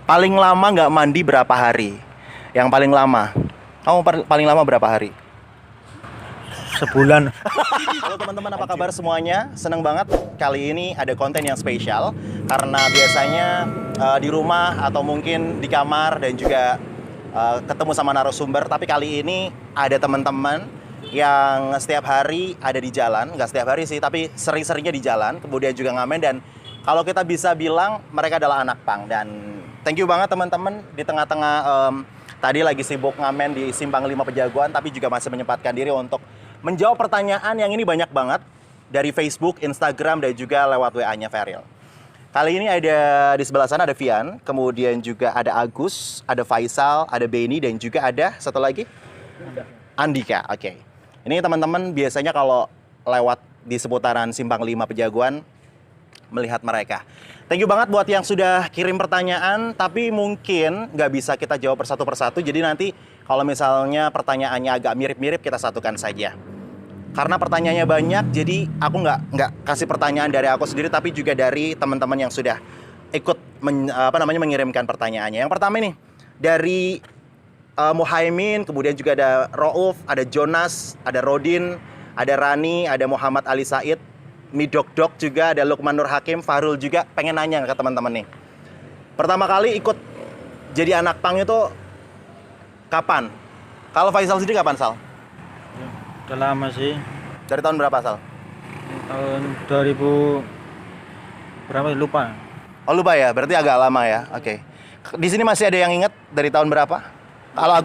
paling lama nggak mandi berapa hari? Yang paling lama. Kamu paling lama berapa hari? Sebulan. Halo teman-teman, apa kabar semuanya? Senang banget kali ini ada konten yang spesial karena biasanya di rumah atau mungkin di kamar dan juga ketemu sama narasumber. Tapi kali ini ada teman-teman yang setiap hari ada di jalan, nggak setiap hari sih, tapi sering-seringnya di jalan, kemudian juga ngamen. Dan kalau kita bisa bilang mereka adalah anak pang. Dan thank you banget teman-teman di tengah-tengah tadi lagi sibuk ngamen di Simpang 5 Pejagoan, tapi juga masih menyempatkan diri untuk menjawab pertanyaan yang ini banyak banget dari Facebook, Instagram, dan juga lewat WA-nya Feril. Kali ini ada di sebelah sana ada Vian, kemudian juga ada Agus, ada Faisal, ada Benny, dan juga ada satu lagi Andika. Oke. Ini teman-teman biasanya kalau lewat di seputaran Simpang 5 Pejagoan melihat mereka. Thank you banget buat yang sudah kirim pertanyaan, tapi mungkin nggak bisa kita jawab persatu-persatu. Jadi nanti kalau misalnya pertanyaannya agak mirip-mirip, kita satukan saja. Karena pertanyaannya banyak, jadi aku nggak kasih pertanyaan dari aku sendiri, tapi juga dari teman-teman yang sudah ikut mengirimkan pertanyaannya. Yang pertama ini dari Muhaimin, kemudian juga ada Rauf, ada Jonas, ada Rodin, ada Rani, ada Muhammad Ali Said, Midok-dok juga, ada Lukman Nur Hakim, Fahrul juga pengen nanya ke teman-teman nih. Pertama kali ikut jadi anak pang itu kapan? Kalau Faisal sendiri kapan, Sal? Udah lama sih. Dari tahun berapa, Sal? Tahun 2000 berapa lupa. Oh, lupa ya, berarti agak lama ya. Oke. Di sini masih ada yang ingat dari tahun berapa? Kalau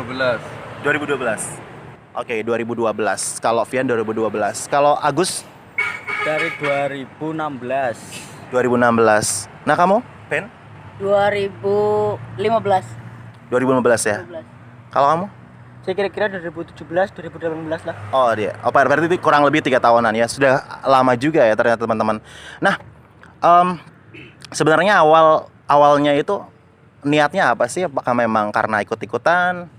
2012. 2012. Oke, 2012. Kalau Vian 2012. Kalau Agus Dari 2016. 2016. Nah, kamu, Ben? 2015. 2015 ya. 2015. Kalau kamu? Saya kira-kira 2017, 2018 lah. Oh, dia. Oh, berarti itu kurang lebih 3 tahunan ya. Sudah lama juga ya ternyata teman-teman. Nah, sebenarnya awalnya itu niatnya apa sih? Apakah memang karena ikut-ikutan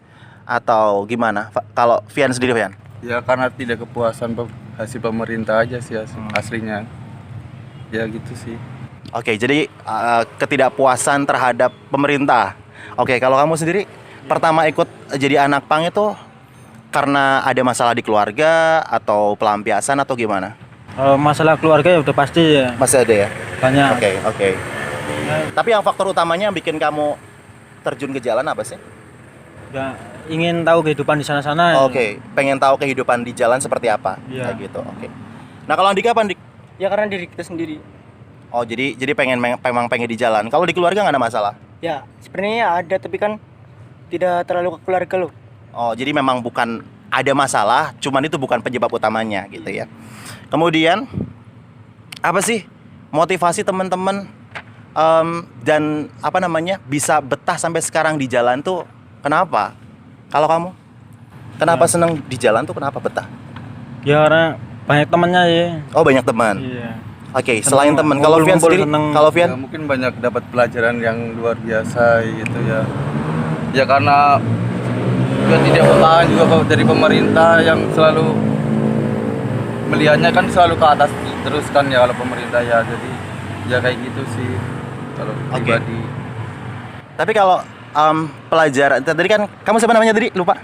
atau gimana? Kalau Vian sendiri, Vian? Ya karena tidak kepuasan hasil pemerintah aja sih aslinya. Ya gitu sih. Oke, jadi ketidakpuasan terhadap pemerintah. Oke, kalau kamu sendiri pertama ikut jadi anak pang itu karena ada masalah di keluarga atau pelampiasan atau gimana? Masalah keluarga ya udah pasti ya. Masih ada ya? Banyak. Oke. Tapi yang faktor utamanya yang bikin kamu terjun ke jalan apa sih? Ya, ingin tahu kehidupan di sana-sana. Oke, pengen tahu kehidupan di jalan seperti apa? Iya. Kayak gitu. Oke. Nah, kalau Andika apa, Andik? Ya karena diri kita sendiri. Oh, jadi memang pengen di jalan. Kalau di keluarga nggak ada masalah? Ya, sebenarnya ada tapi kan tidak terlalu ke keluarga loh. Oh, jadi memang bukan ada masalah, cuman itu bukan penyebab utamanya gitu ya. Kemudian apa sih motivasi teman-teman dan bisa betah sampai sekarang di jalan tuh kenapa? Kalau kamu kenapa seneng di jalan tuh, kenapa betah? Ya karena banyak temannya ya. Oh, banyak teman. Iya. Oke, selain teman, kalau Vian ngumpul-ngumpul sendiri, seneng. kalau Ya, Vian, mungkin banyak dapat pelajaran yang luar biasa gitu ya. Ya karena juga tidak bertahan juga dari pemerintah yang selalu melihatnya kan selalu ke atas terus kan ya kalau pemerintah ya. Jadi ya kayak gitu sih kalau pribadi. tapi kalau pelajaran tadi kan kamu siapa namanya tadi? Lupa.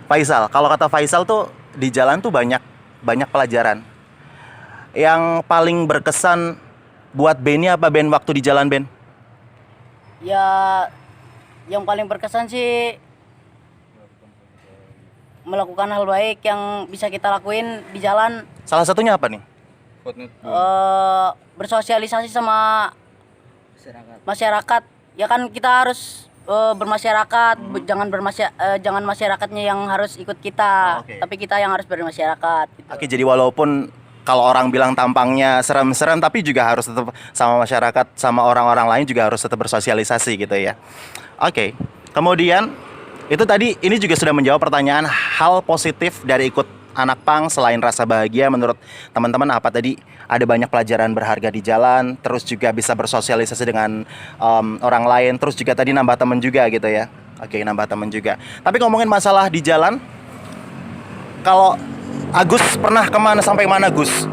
Faisal. Kalau kata Faisal tuh di jalan tuh banyak pelajaran. Yang paling berkesan buat Benny apa, Ben, waktu di jalan, Ben? Ya, yang paling berkesan sih melakukan hal baik yang bisa kita lakuin di jalan. Salah satunya apa nih? Bersosialisasi sama masyarakat. Ya kan kita harus bermasyarakat, jangan masyarakatnya yang harus ikut kita, Oke. tapi kita yang harus bermasyarakat. Gitu. Oke, jadi walaupun kalau orang bilang tampangnya serem-serem, tapi juga harus tetap sama masyarakat, sama orang-orang lain juga harus tetap bersosialisasi gitu ya. Oke, kemudian itu tadi ini juga sudah menjawab pertanyaan hal positif dari ikut anak pang selain rasa bahagia. Menurut teman-teman apa tadi? Ada banyak pelajaran berharga di jalan, terus juga bisa bersosialisasi dengan orang lain, terus juga tadi nambah teman juga gitu ya. Oke, nambah teman juga. Tapi ngomongin masalah di jalan, kalau Agus pernah kemana sampai mana, Gus?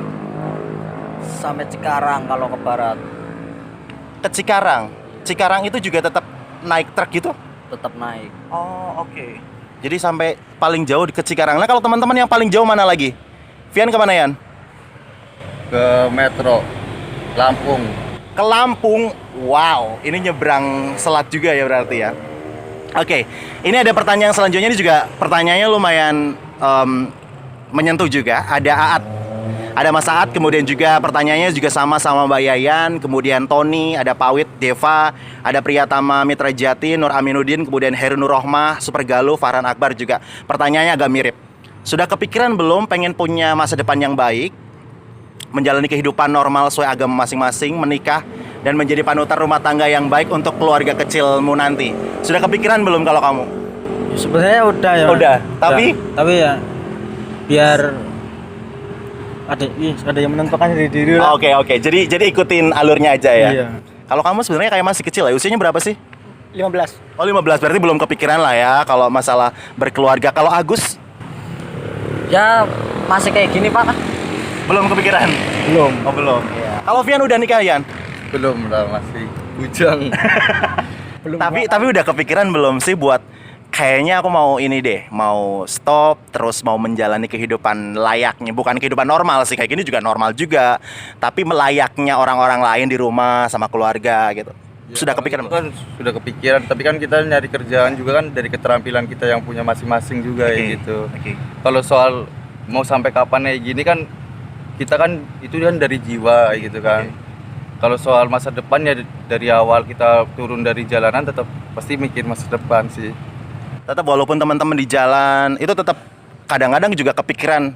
Sampai Cikarang kalau ke barat. Ke Cikarang. Cikarang itu juga tetap naik truk gitu? Tetap naik. Oh, oke. Jadi sampai paling jauh ke Cikarang. Nah, kalau teman-teman yang paling jauh mana lagi? Vian kemana, Yan? Ke Metro Lampung. Ke Lampung. Wow, ini nyebrang selat juga ya berarti ya. Oke, ini ada pertanyaan selanjutnya. Ini juga pertanyaannya lumayan menyentuh juga. Ada Aat, ada Mas Aat, kemudian juga pertanyaannya juga sama Mbak Yayan, kemudian Tony, ada Pawit, Deva, ada Priyatama Mitra Jati, Nur Aminuddin, kemudian Heru Nur Rohmah, Super Galuh, Farhan Akbar juga. Pertanyaannya agak mirip. Sudah kepikiran belum pengen punya masa depan yang baik, menjalani kehidupan normal sesuai agama masing-masing, menikah, dan menjadi panutan rumah tangga yang baik untuk keluarga kecilmu nanti? Sudah kepikiran belum kalau kamu? Sebenarnya udah ya. Udah, tapi? Tapi ya biar ada yang menentukan diri lah. Oke. Jadi ikutin alurnya aja ya. Iya. Kalau kamu sebenarnya kayak masih kecil ya. Usianya berapa sih? 15. Oh, 15. Berarti belum kepikiran lah ya kalau masalah berkeluarga. Kalau Agus Ya masih kayak gini Pak. belum kepikiran. Belum. Oh, belum. Kalau Vian udah nikah, Yan? Belum lah, masih bujang. Belum. Tapi udah kepikiran belum sih buat kayaknya aku mau ini deh, mau stop terus mau menjalani kehidupan layaknya, bukan kehidupan normal sih, kayak gini juga normal juga, tapi melayaknya orang-orang lain di rumah sama keluarga gitu. Ya, Sudah kalau kepikiran? itu kan sudah kepikiran, tapi kan kita nyari kerjaan juga kan dari keterampilan kita yang punya masing-masing juga Oke, ya gitu. oke. Kalau soal mau sampai kapan kayak gini kan kita kan itu kan dari jiwa gitu kan. Kalau soal masa depan ya dari awal kita turun dari jalanan tetap pasti mikir masa depan sih. Tetap walaupun teman-teman di jalan itu tetap kadang-kadang juga kepikiran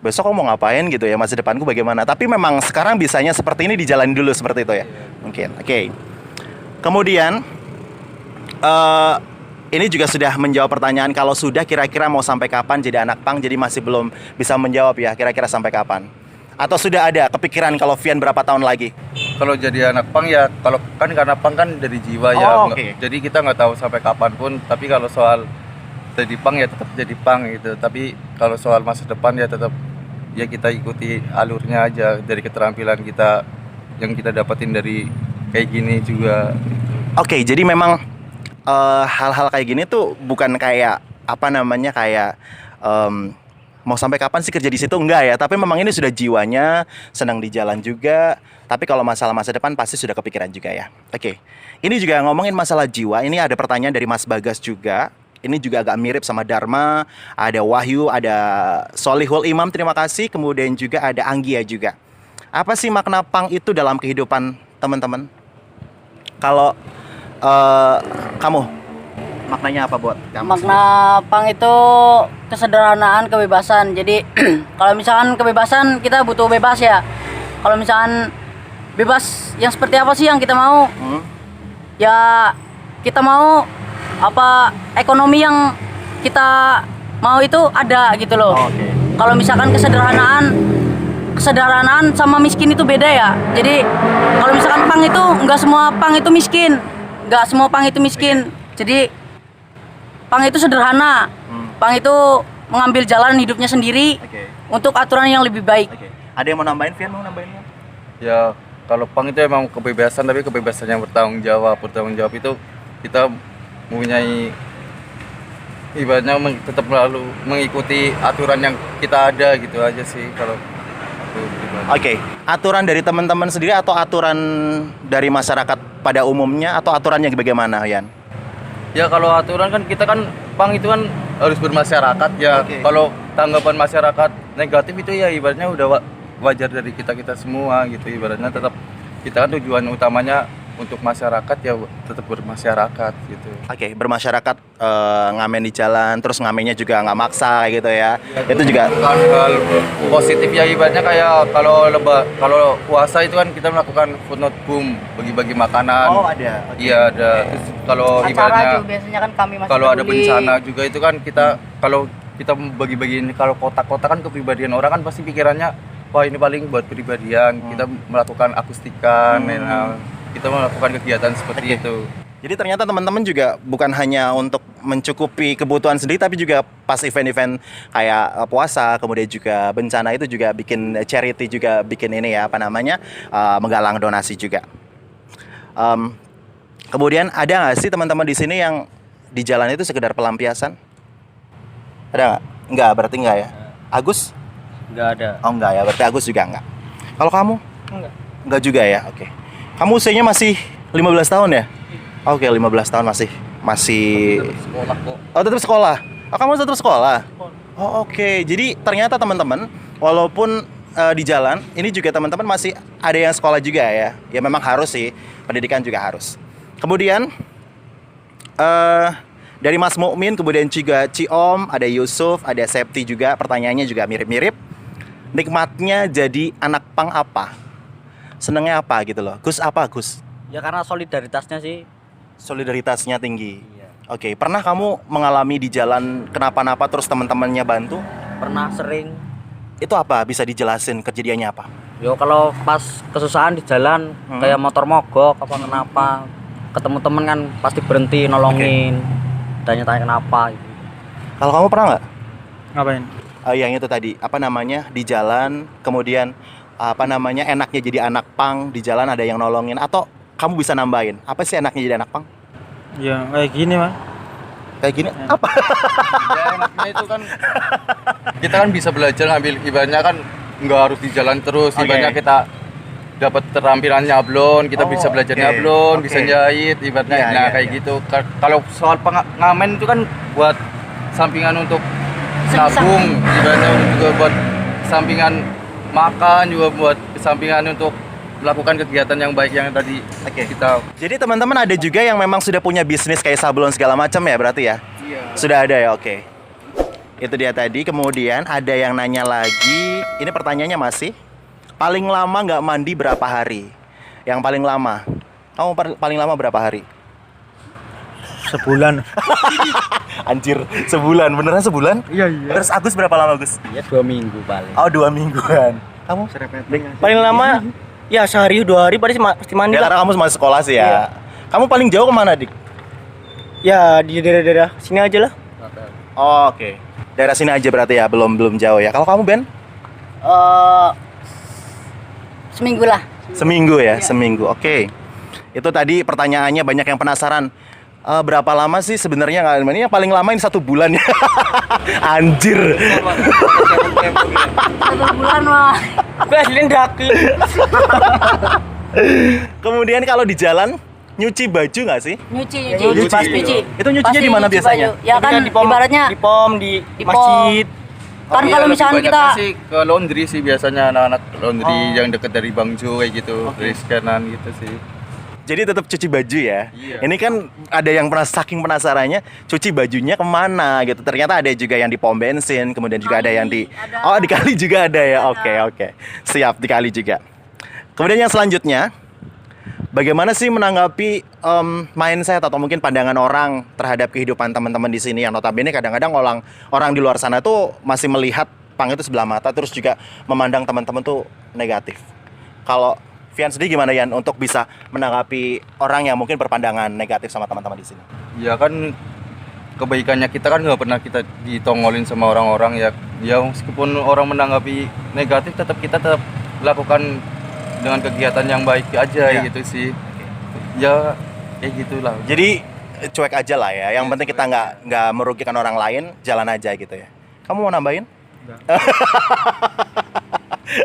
besok aku mau ngapain gitu ya, masa depanku bagaimana. Tapi memang sekarang bisanya seperti ini, dijalani dulu seperti itu ya. Mungkin. Oke. Kemudian ini juga sudah menjawab pertanyaan, kalau sudah kira-kira mau sampai kapan jadi anak pang, jadi masih belum bisa menjawab ya kira-kira sampai kapan. Atau sudah ada kepikiran kalau Vian berapa tahun lagi? Kalau jadi anak pang ya, kalau kan karena pang kan dari jiwa ya. Oh, oke. Jadi kita nggak tahu sampai kapan pun. Tapi kalau soal jadi pang ya tetap jadi pang gitu. Tapi kalau soal masa depan ya tetap ya kita ikuti alurnya aja dari keterampilan kita yang kita dapetin dari kayak gini juga. Oke, jadi memang hal-hal kayak gini tuh bukan kayak apa namanya kayak mau sampai kapan sih kerja di situ, enggak ya, tapi memang ini sudah jiwanya, senang di jalan juga. Tapi kalau masalah masa depan pasti sudah kepikiran juga ya. Oke, ini juga ngomongin masalah jiwa. Ini ada pertanyaan dari Mas Bagas juga. Ini juga agak mirip sama Dharma. Ada Wahyu, ada Solihul Imam, terima kasih. Kemudian juga ada Anggia juga. Apa sih makna pang itu dalam kehidupan teman-teman? Kalau kamu, maknanya apa buat kamu? Makna pang itu kesederhanaan, kebebasan. Jadi kalau misalkan kebebasan, kita butuh bebas ya. Kalau misalkan bebas yang seperti apa sih yang kita mau? Ya kita mau apa, ekonomi yang kita mau itu ada gitu loh. Oke. Kalau misalkan kesederhanaan sama miskin itu beda ya. Jadi kalau misalkan pang itu nggak semua pang itu miskin, nggak semua pang itu miskin. Jadi pang itu sederhana. Pang itu mengambil jalan hidupnya sendiri Oke. untuk aturan yang lebih baik. Oke. Ada yang mau nambahin, Vian? Mau nambahin? Ya kalau pang itu emang kebebasan, tapi kebebasan yang bertanggung jawab. Bertanggung jawab itu kita mempunyai ibaratnya tetap lalu mengikuti aturan yang kita ada gitu aja sih kalau aku pribadi. Oke, aturan dari teman-teman sendiri atau aturan dari masyarakat pada umumnya atau aturannya bagaimana, Yan? Ya kalau aturan kan kita kan pang itu kan harus bermasyarakat ya. Oke. Kalau tanggapan masyarakat negatif itu ya ibaratnya udah wajar dari kita semua gitu. Ibaratnya tetap kita kan tujuan utamanya untuk masyarakat ya tetap bermasyarakat gitu. Oke, bermasyarakat, ngamen di jalan, terus ngamennya juga nggak maksa kayak gitu ya. Itu juga hal positif ya ibaratnya kayak kalau puasa itu kan kita melakukan food not boom, bagi-bagi makanan. ada. Iya ada. Terus kalau Acara ibaratnya juga biasanya kan kami masih kalau ada peduli. bencana juga itu kan kita kalau kita bagi-bagiin, kalau kotak-kotak kan kepribadian orang kan pasti pikirannya wah ini paling buat kepribadian. Kita melakukan akustikan, kita melakukan kegiatan seperti itu. Jadi ternyata teman-teman juga bukan hanya untuk mencukupi kebutuhan sendiri, tapi juga pas event-event kayak puasa, kemudian juga bencana itu juga bikin charity, juga bikin ini ya apa namanya, menggalang donasi juga. Kemudian ada nggak sih teman-teman di sini yang di jalan itu sekedar pelampiasan? Ada nggak? Nggak, berarti nggak ya. Agus? Nggak ada. Oh nggak ya, berarti Agus juga nggak. Kalau kamu? Enggak. Nggak juga ya, oke. Kamu usianya masih 15 tahun ya? Oke, 15 tahun masih Sekolah kok. Oh, tetap sekolah. Oh, kamu tetap sekolah? Oh, oke. Jadi ternyata teman-teman, walaupun di jalan, ini juga teman-teman masih ada yang sekolah juga ya. Ya memang harus sih, pendidikan juga harus. Kemudian dari Mas Mukmin, kemudian juga Ciom, ada Yusuf, ada Septi juga. Pertanyaannya juga mirip-mirip. Nikmatnya jadi anak pang apa? Senengnya apa gitu loh? Gus apa Gus? Ya karena solidaritasnya sih. Solidaritasnya tinggi. Iya. Oke, pernah kamu mengalami di jalan kenapa-napa terus teman-temannya bantu? Pernah sering. Itu apa? Bisa dijelasin kejadiannya apa? Yo kalau pas kesusahan di jalan kayak motor mogok apa kenapa, ketemu temen kan pasti berhenti nolongin. Tanya-tanya kenapa gitu. Kalau kamu pernah nggak? Ngapain? Yang itu tadi, apa namanya, di jalan, kemudian apa namanya, enaknya jadi anak pang, di jalan ada yang nolongin, atau kamu bisa nambahin, apa sih enaknya jadi anak pang? Ya kayak gini mah. Kayak gini, apa? Ya enaknya itu kan kita kan bisa belajar ngambil, ibaratnya kan nggak harus di jalan terus, Oke. ibaratnya kita dapat keterampilan nyablon, kita bisa belajar oke. nyablon, Oke. bisa jahit, ibaratnya. Iya, Nah iya, kayak iya. gitu. Kalau soal ngamen itu kan buat sampingan untuk Sebisa. nabung, ibaratnya juga buat sampingan makan, juga buat sampingan untuk melakukan kegiatan yang baik yang tadi Oke. kita. Jadi teman-teman ada juga yang memang sudah punya bisnis kayak sablon segala macam ya berarti ya? Iya. Sudah ada ya, oke. Itu dia tadi, kemudian ada yang nanya lagi, ini pertanyaannya masih, paling lama nggak mandi berapa hari? Yang paling lama, kamu paling lama berapa hari? Sebulan. Anjir, sebulan, beneran sebulan? Iya. Terus Agus berapa lama Agus? Ya 2 minggu paling. Oh 2 mingguan. Kamu? Paling lama ya sehari 2 hari pasti mandi Ya lah. karena kamu masih sekolah sih ya. Iya. Kamu paling jauh kemana Dik? Ya di daerah-daerah sini aja lah. Oh, oke. Daerah sini aja berarti ya, belum jauh ya. Kalau kamu Ben? Seminggu lah. Seminggu ya, seminggu. Oke. Itu tadi pertanyaannya banyak yang penasaran. Berapa lama sih sebenarnya nggak? Ini yang paling lama ini 1 bulan ya. Anjir. 1 bulan mah. Gue asliin daki. Kemudian kalau di jalan nyuci baju nggak sih? Nyuci. Nyuci. Itu nyucinya di mana Pasti nyuci biasanya? baju. Ya kan di pom, ibaratnya di pom di di pom. masjid. kan kalau misalkan kita sih ke laundry sih biasanya anak-anak laundry yang deket dari Bang Jo kayak gitu, dari scanan gitu sih. Jadi tetap cuci baju ya. Iya. Ini kan ada yang pernah saking penasarannya cuci bajunya kemana gitu. Ternyata ada juga yang di pom bensin, kemudian juga ada yang di ada. oh di kali juga ada ya. Ada. Oke. Siap, di kali juga. Kemudian yang selanjutnya, bagaimana sih menanggapi mindset atau mungkin pandangan orang terhadap kehidupan teman-teman di sini yang notabene kadang-kadang orang di luar sana tuh masih melihat pang itu sebelah mata, terus juga memandang teman-teman tuh negatif. Kalau Vian sendiri gimana Yan untuk bisa menanggapi orang yang mungkin berpandangan negatif sama teman-teman di sini? Ya kan kebaikannya kita kan nggak pernah kita ditongolin sama orang-orang ya. Ya meskipun orang menanggapi negatif, tetap kita tetap lakukan dengan kegiatan yang baik aja Ya. gitu sih. Ya kayak gitulah. Jadi cuek aja lah ya. Yang penting kita nggak merugikan orang lain, jalan aja gitu ya. Kamu mau nambahin?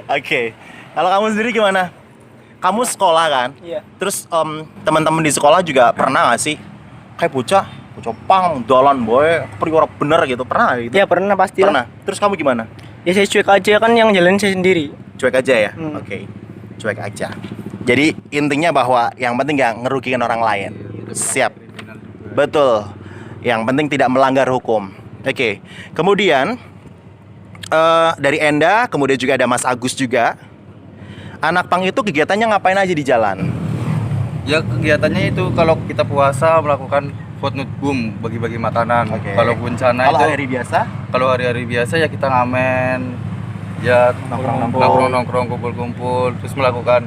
Oke. Kalau kamu sendiri gimana? Kamu sekolah kan? Iya. Terus teman-teman di sekolah juga pernah nggak sih kayak bocah pang dolan boy priwara bener gitu, pernah nggak gitu? Ya pernah pasti Pernah. lah. Terus kamu gimana? Ya saya cuek aja kan yang jalan saya sendiri. Cuek aja ya. Hmm. Oke. Cuek aja. Jadi intinya bahwa yang penting nggak ngerugikan orang lain. Siap. Betul. Yang penting tidak melanggar hukum. Oke. Kemudian dari Enda, kemudian juga ada Mas Agus juga. Anak pang itu kegiatannya ngapain aja di jalan? Ya kegiatannya itu kalau kita puasa melakukan food not boom, bagi-bagi makanan. Oke. Kalau bencana Kalau itu hari biasa? kalau hari-hari biasa ya kita ngamen, ya nongkrong-nongkrong, kumpul-kumpul, terus melakukan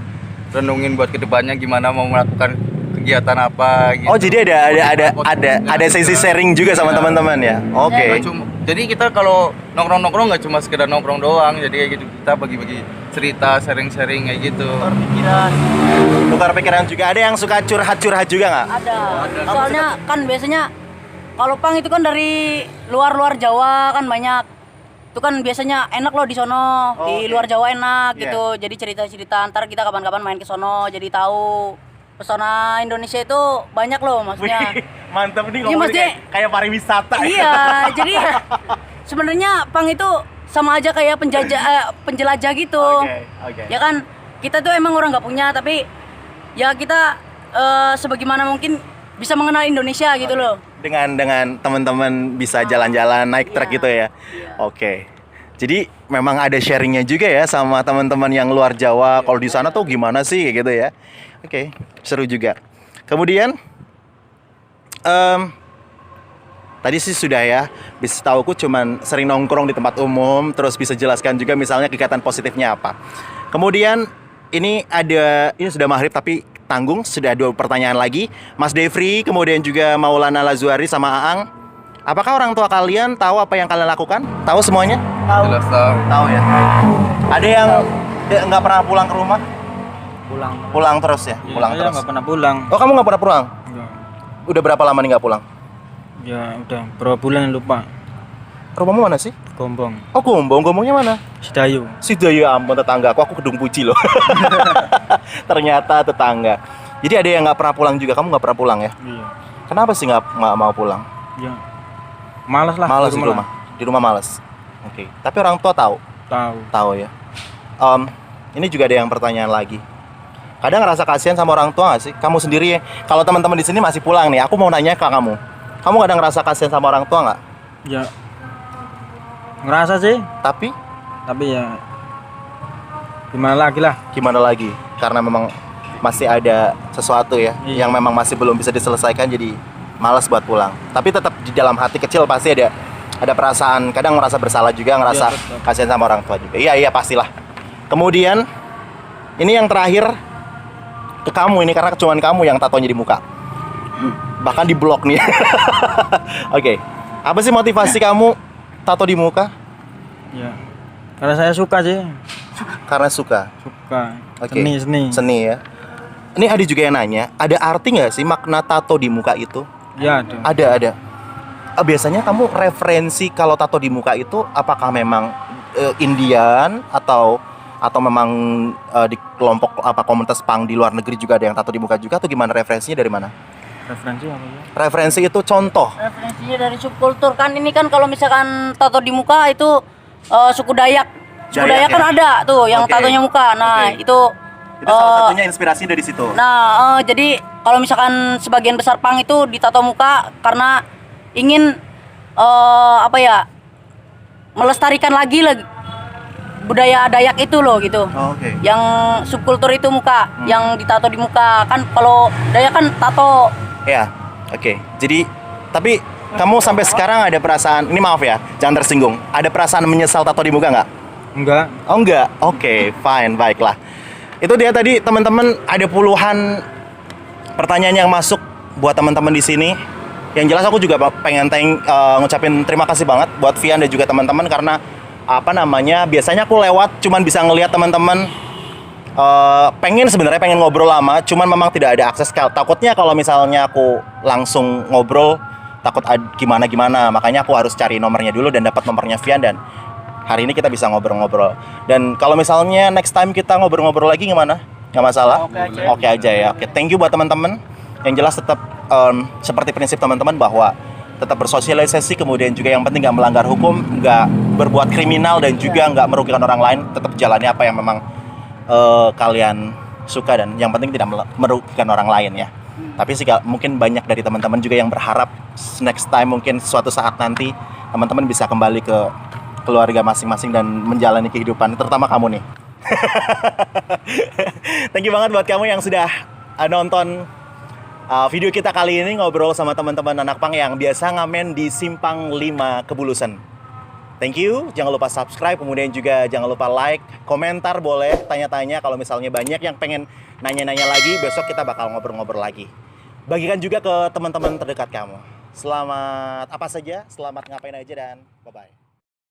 renungin buat kedepannya gimana mau melakukan kegiatan apa gitu. Oh jadi ada sesi sharing juga sama Iya. teman-teman ya? Oke. Jadi kita kalau nongkrong-nongkrong nggak cuma sekedar nongkrong doang, jadi kayak gitu kita bagi-bagi cerita, sharing-sharing kayak gitu. pikiran. Tukar pikiran juga. Ada yang suka curhat-curhat juga nggak? Ada. Soalnya kan biasanya kalau pang itu kan dari luar Jawa kan banyak. Itu kan biasanya enak loh di sono, Oh, di oke. luar Jawa enak Iya. gitu. Jadi cerita-cerita antar kita kapan-kapan main ke sono jadi tahu pesona Indonesia itu banyak loh maksudnya. Wih, mantap nih Iya, ngomongnya maksudnya- kayak pariwisata. Iya, jadi sebenarnya pang itu sama aja kayak penjelajah gitu. Oke. Ya kan kita tuh emang orang nggak punya tapi ya kita sebagaimana mungkin bisa mengenal Indonesia gitu loh. Dengan teman-teman bisa jalan-jalan naik truk Iya. gitu ya. Oke. Jadi memang ada sharingnya juga ya sama teman-teman yang luar Jawa. Kalau di sana tuh gimana sih kayak gitu ya. Oke, seru juga. Kemudian tadi sih sudah ya. Bisa tahuku cuman sering nongkrong di tempat umum, terus bisa jelaskan juga misalnya kegiatan positifnya apa. Kemudian ini sudah maghrib tapi tanggung, sudah 2 pertanyaan lagi. Mas Devri, kemudian juga Maulana Lazuari sama Aang. Apakah orang tua kalian tahu apa yang kalian lakukan? Tahu semuanya? Jelas tahu. Tahu ya. Ada yang nggak pernah pulang ke rumah? Pulang. Pulang terus ya? Pulang terus. nggak pernah pulang. Oh, kamu nggak pernah pulang? Ya, Udah berapa lama nih nggak pulang? ya udah berapa bulan lupa. Rumahmu mana sih? Gombong, Oh, Gombongnya mana? Sidayu. Sudah ya ampun, tetangga aku Kedung Puji loh. Ternyata tetangga. Jadi ada yang nggak pernah pulang juga. Kamu nggak pernah pulang ya? Iya. Kenapa sih nggak mau pulang? Ya. Malas lah. Malas di lah. rumah. Di rumah malas. Oke. Tapi orang tua tahu. Tahu. Tahu ya. Ini juga ada yang pertanyaan lagi. Kadang ngerasa kasihan sama orang tua nggak sih? Kamu sendiri ya. Kalau teman-teman di sini masih pulang nih, aku mau nanya ke kamu. Kamu kadang ngerasa kasihan sama orang tua nggak? Ya. Ngerasa sih, Tapi tapi ya gimana lagi lah. gimana lagi? Karena memang masih ada sesuatu ya Iya. yang memang masih belum bisa diselesaikan, jadi malas buat pulang. Tapi tetap di dalam hati kecil pasti ada perasaan, kadang merasa bersalah juga, ngerasa Iya, betul. kasihan sama orang tua juga. Iya pastilah. Kemudian ini yang terakhir ke kamu ini, karena cuman kamu yang tatonya di muka. Bahkan di blog nih. Oke. Apa sih motivasi kamu tato di muka? Ya. Karena saya suka sih. Karena suka. Suka. Oke. Seni. Seni ya. Ini ada juga yang nanya, ada arti nggak sih makna tato di muka itu? Ya ada. Ada. Biasanya kamu referensi kalau tato di muka itu apakah memang Indian atau memang di kelompok komunitas punk di luar negeri juga ada yang tato di muka juga, atau gimana, referensinya dari mana? Referensi apa ya? Referensi itu contoh. Referensinya dari subkultur kan ini kan kalau misalkan tato di muka itu suku Dayak. Suku Dayak Dayak ya? kan ada tuh yang Oke. tatonya muka. Nah, Oke. itu Salah satunya inspirasi dari situ. Nah, jadi kalau misalkan sebagian besar pang itu ditato muka karena ingin melestarikan lagi budaya Dayak itu loh gitu. Oh, oke. Yang subkultur itu muka, yang ditato di muka. Kan kalau Dayak kan tato. Ya, oke. Jadi, tapi kamu sampai sekarang ada perasaan, ini maaf ya, jangan tersinggung. Ada perasaan menyesal tato di muka nggak? Enggak. Oh enggak, oke, fine, baiklah. Itu dia tadi teman-teman, ada puluhan pertanyaan yang masuk buat teman-teman di sini. Yang jelas aku juga pengen ngucapin terima kasih banget buat Vian dan juga teman-teman, karena biasanya aku lewat cuman bisa ngelihat teman-teman pengen ngobrol lama, cuman memang tidak ada akses. Takutnya kalau misalnya aku langsung ngobrol takut gimana, makanya aku harus cari nomornya dulu dan dapat nomornya Vian, dan hari ini kita bisa ngobrol-ngobrol. Dan kalau misalnya next time kita ngobrol-ngobrol lagi gimana? Nggak masalah? Oke aja ya. Oke, thank you buat teman-teman. Yang jelas tetap seperti prinsip teman-teman bahwa tetap bersosialisasi, kemudian juga yang penting nggak melanggar hukum, nggak berbuat kriminal, dan juga nggak merugikan orang lain. Tetap jalani apa yang memang kalian suka, dan yang penting tidak merugikan orang lain ya. Tapi sih mungkin banyak dari teman-teman juga yang berharap next time, mungkin suatu saat nanti teman-teman bisa kembali ke keluarga masing-masing dan menjalani kehidupan, terutama kamu nih. Thank you banget buat kamu yang sudah nonton video kita kali ini, ngobrol sama teman-teman anak pang yang biasa ngamen di Simpang 5 Kebulusan. Thank you, jangan lupa subscribe, kemudian juga jangan lupa like, komentar boleh, tanya-tanya kalau misalnya banyak yang pengen nanya-nanya lagi, besok kita bakal ngobrol-ngobrol lagi. Bagikan juga ke teman-teman terdekat kamu. Selamat apa saja, selamat ngapain aja, dan bye-bye.